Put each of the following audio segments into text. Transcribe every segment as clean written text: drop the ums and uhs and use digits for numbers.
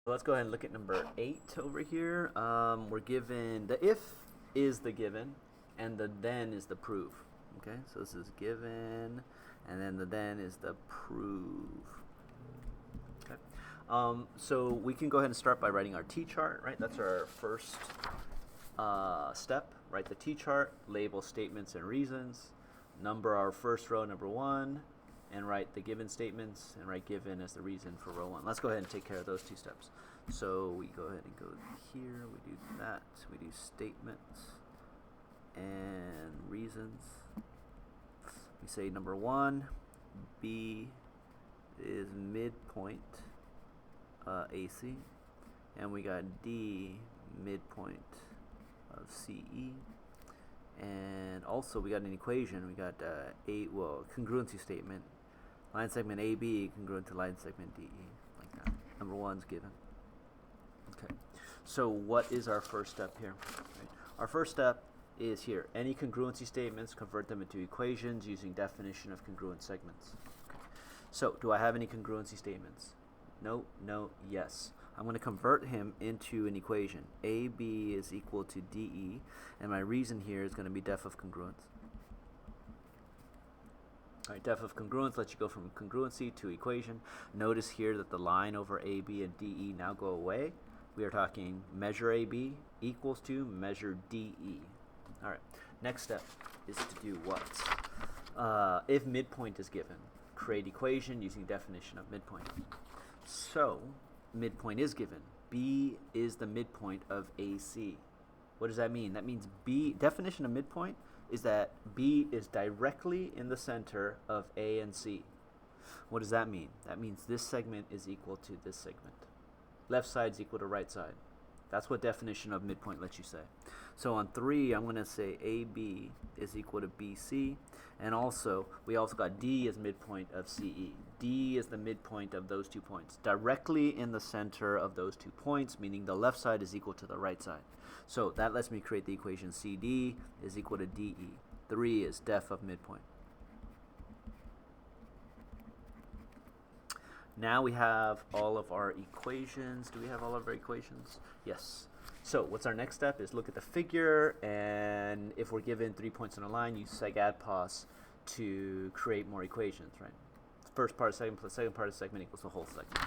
Let's go ahead and look at number 8 over here. We're given the if is the given, and the then is the proof. Okay, so this is given, and then the then is the proof. Okay, so we can go ahead and start by writing our t-chart. Right, that's our first step. Write the t-chart, label statements and reasons, number our first row, number 1, and write the given statements and write given as the reason for row 1. Let's go ahead and take care of those two steps. So we go ahead and go here, we do that, we do statements and reasons. We say number 1, B is midpoint AC, and we got D midpoint of CE. And also we got an equation. We got congruency statement. Line segment AB congruent to line segment DE, like that. Number 1's given. Okay. So what is our first step here? Right. Our first step is here. Any congruency statements, convert them into equations using definition of congruent segments. Okay. So do I have any congruency statements? No, no, yes. I'm going to convert him into an equation. AB is equal to DE, and my reason here is going to be def of congruence. All right, def of congruence lets you go from congruency to equation. Notice here that the line over AB and DE now go away. We are talking measure AB equals to measure DE. All right, next step is to do what? If midpoint is given, create equation using definition of midpoint. So midpoint is given. B is the midpoint of AC. What does that mean? That means B, definition of midpoint is that B is directly in the center of A and C. What does that mean? That means this segment is equal to this segment. Left side is equal to right side. That's what definition of midpoint lets you say. So on 3, I'm going to say AB is equal to BC. And also, we also got D as midpoint of CE. D is the midpoint of those 2 points. Directly in the center of those 2 points, meaning the left side is equal to the right side. So that lets me create the equation CD is equal to DE. 3 is def of midpoint. Now we have all of our equations. Do we have all of our equations? Yes. So what's our next step is look at the figure, and if we're given 3 points on a line, use seg-add-pos to create more equations, right? First part of segment plus second part of segment equals the whole segment.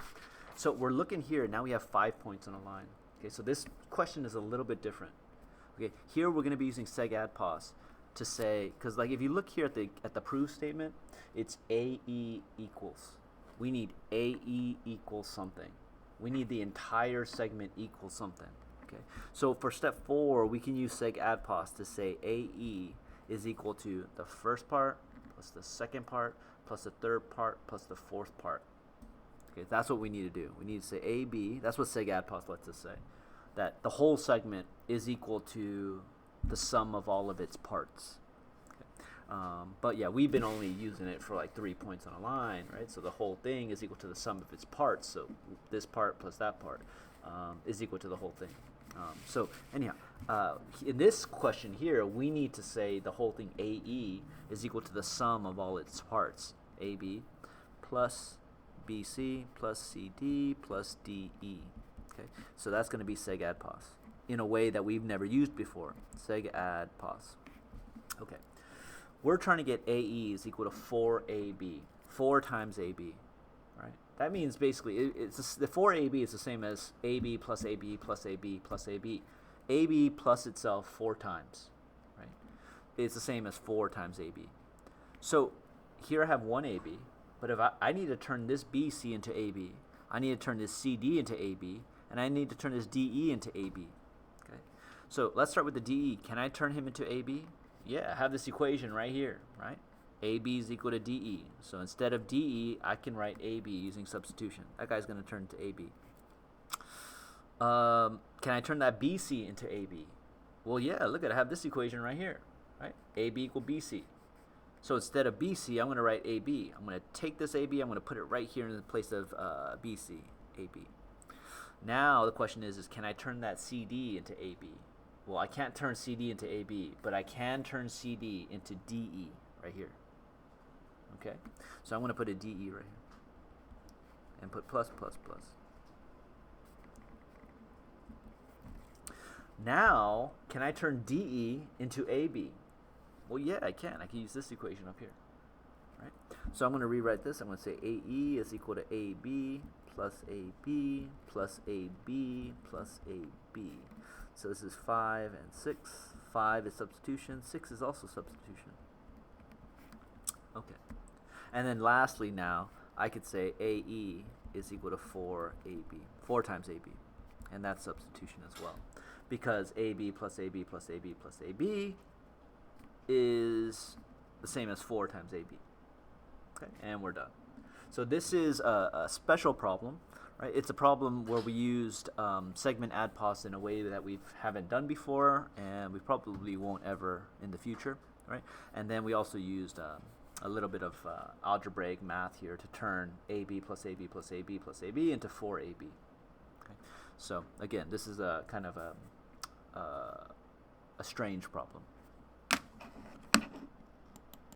So we're looking here, now we have 5 points on a line. Okay, so this question is a little bit different. Okay, here we're going to be using seg-add-pos to say, because like if you look here at the proof statement, it's AE equals. We need AE equals something. We need the entire segment equals something. Okay. So for step 4, we can use seg-add-pos to say AE is equal to the first part plus the second part plus the third part plus the fourth part. Okay, that's what we need to do. We need to say AB. That's what seg-add-pos lets us say. That the whole segment is equal to the sum of all of its parts. But yeah, we've been only using it for like 3 points on a line, right? So the whole thing is equal to the sum of its parts. So this part plus that part is equal to the whole thing. So anyhow, in this question here, we need to say the whole thing AE is equal to the sum of all its parts. AB plus BC plus CD plus DE. Okay, so that's going to be seg-add-pos in a way that we've never used before. Seg-add-pos. Okay. We're trying to get AE is equal to 4AB, 4 times AB, right? That means basically the 4AB is the same as AB plus AB plus AB plus AB. AB plus itself 4 times, right? It's the same as 4 times AB. So here I have 1 AB, but if I need to turn this BC into AB, I need to turn this CD into AB, and I need to turn this DE into AB, okay? So let's start with the DE. Can I turn him into AB? Yeah, I have this equation right here, right? AB is equal to DE. So instead of DE, I can write AB using substitution. That guy's going to turn to AB. Can I turn that BC into AB? Well, yeah, look at it. I have this equation right here, right? AB equal BC. So instead of BC, I'm going to write AB. I'm going to take this AB, I'm going to put it right here in the place of BC, AB. Now the question is can I turn that CD into AB? Well, I can't turn CD into AB, but I can turn CD into DE right here. Okay? So I'm going to put a DE right here. And put plus, plus, plus. Now, can I turn DE into AB? Well, yeah, I can. I can use this equation up here. Right? So I'm going to rewrite this. I'm going to say AE is equal to AB plus AB plus AB plus AB. So this is 5 and 6. 5 is substitution. 6 is also substitution. Okay. And then lastly now, I could say AE is equal to 4AB. 4 times AB. And that's substitution as well. Because AB plus AB plus AB plus AB is the same as 4 times AB. Okay, and we're done. So this is a special problem, right? It's a problem where we used segment add pos in a way that we haven't done before, and we probably won't ever in the future, right? And then we also used a little bit of algebraic math here to turn AB plus AB plus AB plus AB into 4AB. Okay? So again, this is a kind of a strange problem.